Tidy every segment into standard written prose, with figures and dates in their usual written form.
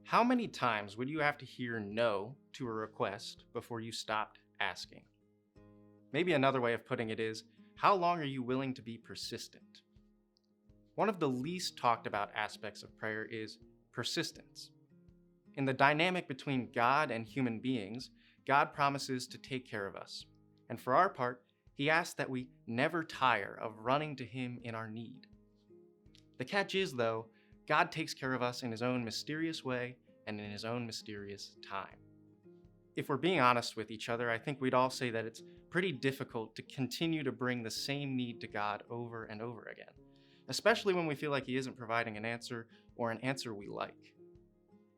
How many times would you have to hear no to a request before you stopped asking? Maybe another way of putting it is, how long are you willing to be persistent? One of the least talked about aspects of prayer is persistence. In the dynamic between God and human beings, God promises to take care of us. And for our part, He asks that we never tire of running to Him in our need. The catch is, though, God takes care of us in His own mysterious way and in His own mysterious time. If we're being honest with each other, I think we'd all say that it's pretty difficult to continue to bring the same need to God over and over again, especially when we feel like He isn't providing an answer or an answer we like.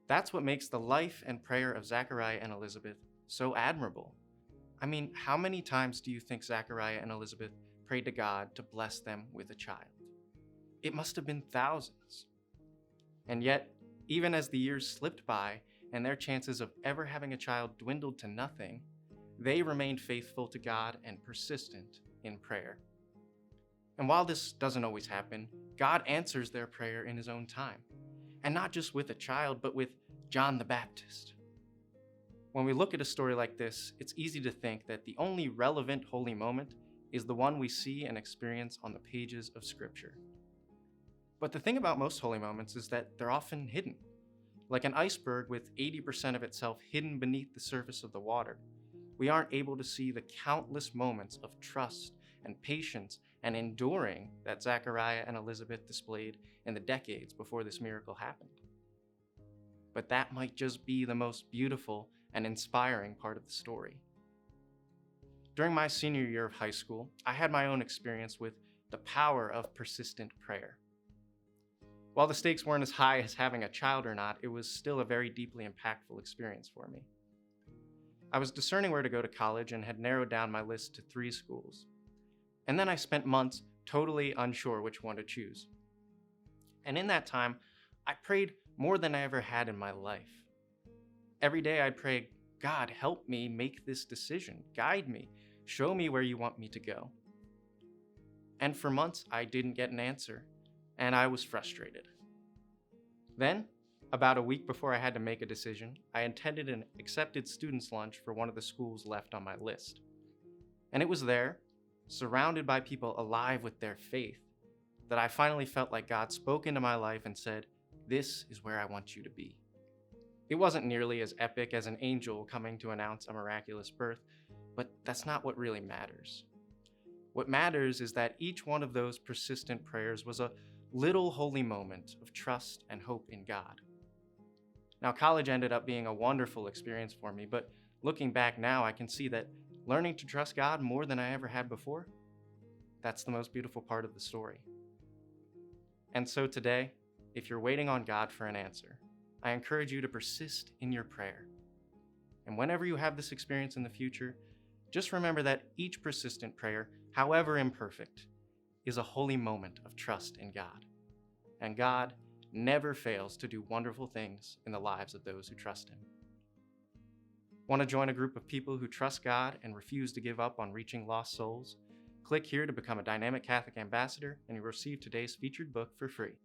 That's what makes the life and prayer of Zachariah and Elizabeth so admirable. I mean, how many times do you think Zachariah and Elizabeth prayed to God to bless them with a child? It must have been thousands. And yet, even as the years slipped by and their chances of ever having a child dwindled to nothing, they remained faithful to God and persistent in prayer. And while this doesn't always happen, God answers their prayer in His own time. And not just with a child, but with John the Baptist. When we look at a story like this, it's easy to think that the only relevant holy moment is the one we see and experience on the pages of Scripture. But the thing about most holy moments is that they're often hidden. Like an iceberg with 80% of itself hidden beneath the surface of the water, we aren't able to see the countless moments of trust and patience and enduring that Zachariah and Elizabeth displayed in the decades before this miracle happened. But that might just be the most beautiful and inspiring part of the story. During my senior year of high school, I had my own experience with the power of persistent prayer. While the stakes weren't as high as having a child or not, it was still a very deeply impactful experience for me. I was discerning where to go to college and had narrowed down my list to 3 schools. And then I spent months totally unsure which one to choose. And in that time, I prayed more than I ever had in my life. Every day I'd pray, God, help me make this decision. Guide me. Show me where you want me to go. And for months, I didn't get an answer, and I was frustrated. Then, about a week before I had to make a decision, I attended an accepted students' lunch for one of the schools left on my list. And it was there, surrounded by people alive with their faith, that I finally felt like God spoke into my life and said, "This is where I want you to be." It wasn't nearly as epic as an angel coming to announce a miraculous birth, but that's not what really matters. What matters is that each one of those persistent prayers was a little holy moment of trust and hope in God. Now, college ended up being a wonderful experience for me, but looking back now, I can see that learning to trust God more than I ever had before, that's the most beautiful part of the story. And so today, if you're waiting on God for an answer, I encourage you to persist in your prayer. And whenever you have this experience in the future, just remember that each persistent prayer, however imperfect, is a holy moment of trust in God. And God never fails to do wonderful things in the lives of those who trust Him. Want to join a group of people who trust God and refuse to give up on reaching lost souls? Click here to become a Dynamic Catholic Ambassador and you'll receive today's featured book for free.